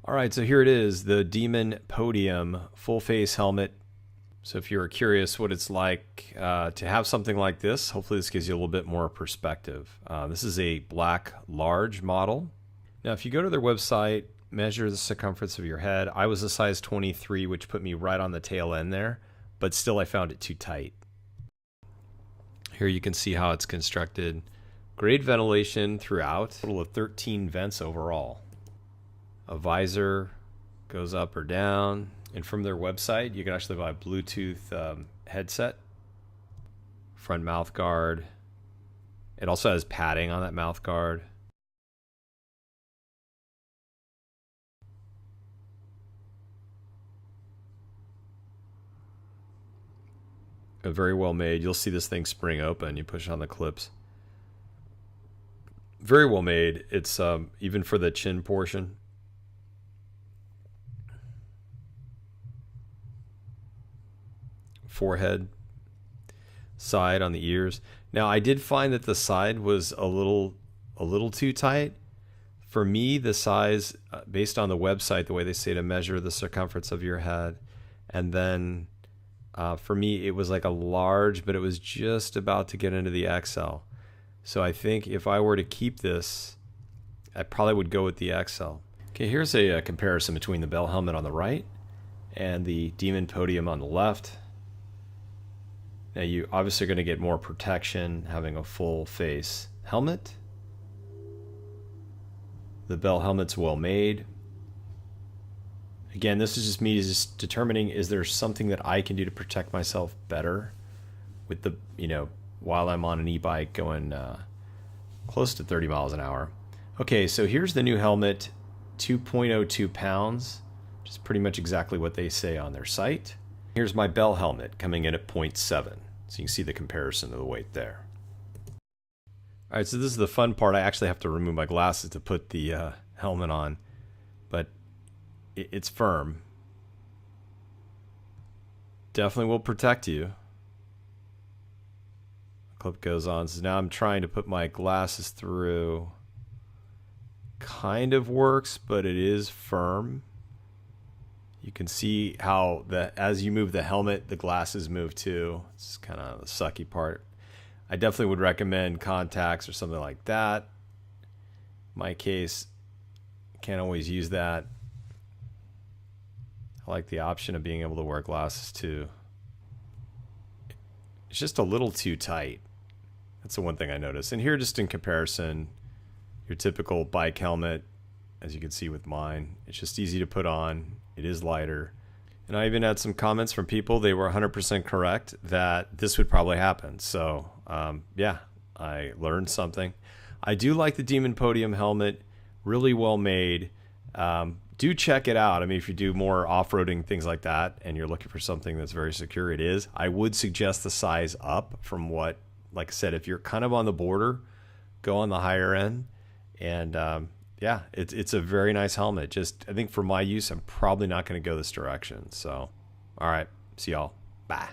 All right, so here it is, the Demon Podium full face helmet. So if you're curious what it's like to have something like this, hopefully this gives you a little bit more perspective. This is a black large model. Now if you go to their website, measure the circumference of your head. I was a size 23, which put me right on the tail end there, but still I found it too tight. Here you can see how it's constructed. Great ventilation throughout, a total of 13 vents overall. A visor goes up or down, and from their website you can actually buy a Bluetooth headset, front mouth guard. It also has padding on that mouth guard. Very well made. You'll see this thing spring open. You push on the clips. Very well made. It's even for the chin portion. Forehead, side on the ears. Now I did find that the side was a little too tight. For me, the size, based on the website, the way they say to measure the circumference of your head, and then for me it was like a large, but it was just about to get into the XL. So I think if I were to keep this, I probably would go with the XL. Okay, here's a comparison between the Bell helmet on the right and the Demon Podium on the left. Now you obviously are going to get more protection having a full face helmet. The Bell helmet's well made. Again, this is just me just determining, is there something that I can do to protect myself better with the, while I'm on an e-bike going close to 30 miles an hour. Okay, so here's the new helmet, 2.02 pounds, which is pretty much exactly what they say on their site. Here's my Bell helmet coming in at 0.7. So you can see the comparison of the weight there. All right, so this is the fun part. I actually have to remove my glasses to put the helmet on, but it's firm. Definitely will protect you. Clip goes on. So now I'm trying to put my glasses through. Kind of works, but it is firm. You can see how as you move the helmet, the glasses move too. It's kind of the sucky part. I definitely would recommend contacts or something like that. In my case, can't always use that. I like the option of being able to wear glasses too. It's just a little too tight. That's the one thing I noticed. And here, just in comparison, your typical bike helmet, as you can see with mine, it's just easy to put on. It is lighter. And I even had some comments from people, they were 100% correct that this would probably happen. So yeah, I learned something. I do like the Demon Podium helmet, really well made. Do check it out. I mean, if you do more off-roading, things like that, and you're looking for something that's very secure, it is. I would suggest the size up from what, like I said, if you're kind of on the border, go on the higher end. And yeah, it's a very nice helmet. Just, I think for my use, I'm probably not going to go this direction. So, all right, see y'all. Bye.